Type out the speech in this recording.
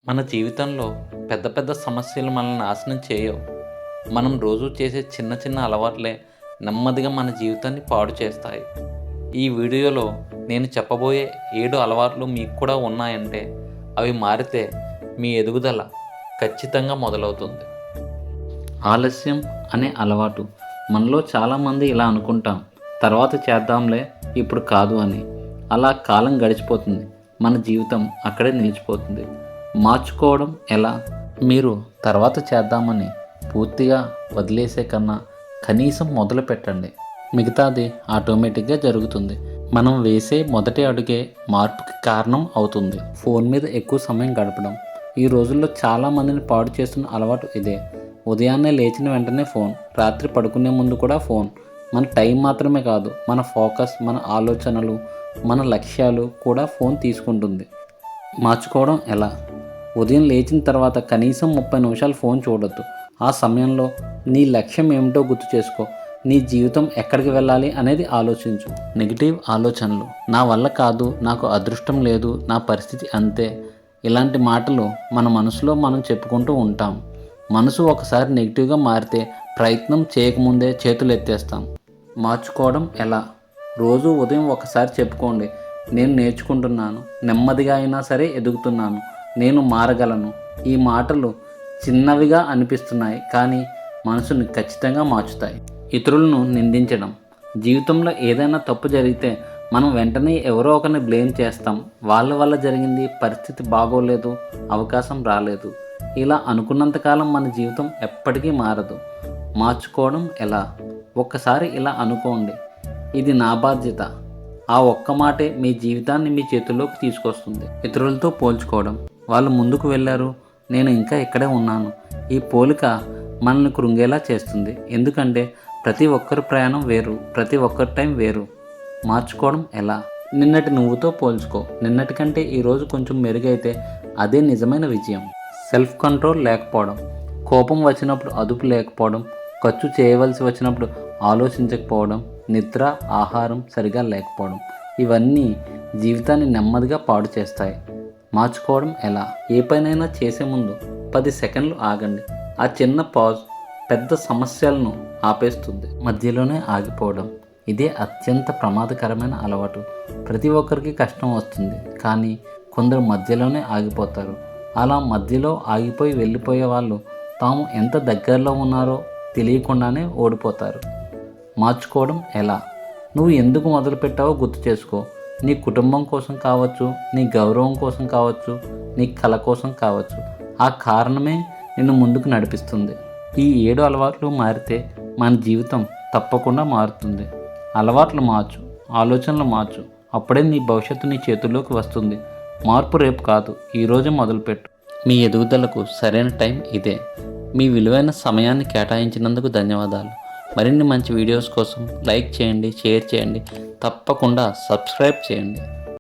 మన జీవితంలో పెద్ద పెద్ద సమస్యలు మనల్ని నాశనం చేయవు. మనం రోజు చేసే చిన్న చిన్న అలవాట్లే నెమ్మదిగా మన జీవితాన్ని పాడు చేస్తాయి. ఈ వీడియోలో నేను చెప్పబోయే 7 అలవాట్లు మీకు కూడా ఉన్నాయంటే అవి మారితే మీ ఎదుగుదల ఖచ్చితంగా మొదలవుతుంది. ఆలస్యం అనే అలవాటు. మనలో చాలామంది ఇలా అనుకుంటాం, తర్వాత చేద్దాంలే, ఇప్పుడు కాదు అని. అలా కాలం గడిచిపోతుంది, మన జీవితం అక్కడే నిలిచిపోతుంది. మార్చుకోవడం ఎలా? మీరు తర్వాత చేద్దామని పూర్తిగా వదిలేసే కన్నా కనీసం మొదలు పెట్టండి. మిగతాది ఆటోమేటిక్గా జరుగుతుంది. మనం వేసే మొదటి అడుగే మార్పుకి కారణం అవుతుంది. ఫోన్ మీద ఎక్కువ సమయం గడపడం. ఈ రోజుల్లో చాలామందిని పాడు చేస్తున్న అలవాటు ఇదే. ఉదయాన్నే లేచిన వెంటనే ఫోన్, రాత్రి పడుకునే ముందు కూడా ఫోన్. మన టైం మాత్రమే కాదు, మన ఫోకస్, మన ఆలోచనలు, మన లక్ష్యాలు కూడా ఫోన్ తీసుకుంటుంది. మార్చుకోవడం ఎలా? ఉదయం లేచిన తర్వాత కనీసం 30 నిమిషాలు ఫోన్ చూడొద్దు. ఆ సమయంలో నీ లక్ష్యం ఏమిటో గుర్తు చేసుకో. నీ జీవితం ఎక్కడికి వెళ్ళాలి అనేది ఆలోచించు. నెగిటివ్ ఆలోచనలు, నా వల్ల కాదు, నాకు అదృష్టం లేదు, నా పరిస్థితి అంతే, ఇలాంటి మాటలు మన మనసులో మనం చెప్పుకుంటూ ఉంటాం. మనసు ఒకసారి నెగిటివ్గా మారితే ప్రయత్నం చేయకముందే చేతులు ఎత్తేస్తాం. మార్చుకోవడం ఎలా? రోజు ఉదయం ఒకసారి చెప్పుకోండి, నేను నేర్చుకుంటున్నాను, నెమ్మదిగా అయినా సరే ఎదుగుతున్నాను, నేను మారగలను. ఈ మాటలు చిన్నవిగా అనిపిస్తున్నాయి, కానీ మనసుని ఖచ్చితంగా మార్చుతాయి. ఇతరులను నిందించడం. జీవితంలో ఏదైనా తప్పు జరిగితే మనం వెంటనే ఎవరో ఒకరిని బ్లేమ్ చేస్తాం. వాళ్ళ వల్ల జరిగింది, పరిస్థితి బాగోలేదు, అవకాశం రాలేదు, ఇలా అనుకున్నంతకాలం మన జీవితం ఎప్పటికీ మారదు. మార్చుకోవడం ఎలా? ఒక్కసారి ఇలా అనుకోండి, ఇది నా బాధ్యత. ఆ ఒక్క మాటే మీ జీవితాన్ని మీ చేతుల్లోకి తీసుకొస్తుంది. ఇతరులతో పోల్చుకోవడం. వాళ్ళు ముందుకు వెళ్ళారు, నేను ఇంకా ఇక్కడే ఉన్నాను. ఈ పోలిక మనల్ని కృంగేలా చేస్తుంది. ఎందుకంటే ప్రతి ఒక్కరి ప్రయాణం వేరు, ప్రతి ఒక్కరి టైం వేరు. మార్చుకోవడం ఎలా? నిన్నటి నువ్వుతో పోల్చుకో. నిన్నటి కంటే ఈరోజు కొంచెం మెరుగైతే అదే నిజమైన విజయం. సెల్ఫ్ కంట్రోల్ లేకపోవడం. కోపం వచ్చినప్పుడు అదుపు లేకపోవడం, ఖర్చు చేయవలసి వచ్చినప్పుడు ఆలోచించకపోవడం, నిద్ర, ఆహారం సరిగా లేకపోవడం, ఇవన్నీ జీవితాన్ని నెమ్మదిగా పాడు చేస్తాయి. మార్చుకోవడం ఎలా? ఏ పనైనా చేసే ముందు 10 సెకండ్లు ఆగండి. ఆ చిన్న పాజ్ పెద్ద సమస్యలను ఆపేస్తుంది. మధ్యలోనే ఆగిపోవడం. ఇదే అత్యంత ప్రమాదకరమైన అలవాటు. ప్రతి ఒక్కరికి కష్టం వస్తుంది, కానీ కొందరు మధ్యలోనే ఆగిపోతారు. అలా మధ్యలో ఆగిపోయి వెళ్ళిపోయే వాళ్ళు తాము ఎంత దగ్గరలో ఉన్నారో తెలియకుండానే ఓడిపోతారు. మార్చుకోవడం ఎలా? నువ్వు ఎందుకు మొదలుపెట్టావో గుర్తు చేసుకో. నీ కుటుంబం కోసం కావచ్చు, నీ గౌరవం కోసం కావచ్చు, నీ కళ కోసం కావచ్చు. ఆ కారణమే నిన్ను ముందుకు నడిపిస్తుంది. ఈ 7 అలవాట్లు మారితే మన జీవితం తప్పకుండా మారుతుంది. అలవాట్లు మార్చు, ఆలోచనలు మార్చు, అప్పుడే నీ భవిష్యత్తు నీ చేతుల్లోకి వస్తుంది. మార్పు రేపు కాదు, ఈరోజే మొదలుపెట్టు. మీ ఎదుగుదలకు సరైన టైం ఇదే. మీ విలువైన సమయాన్ని కేటాయించినందుకు ధన్యవాదాలు. మరిన్ని మంచి వీడియోస్ కోసం లైక్ చేయండి, షేర్ చేయండి, తప్పకుండా సబ్స్క్రైబ్ చేయండి.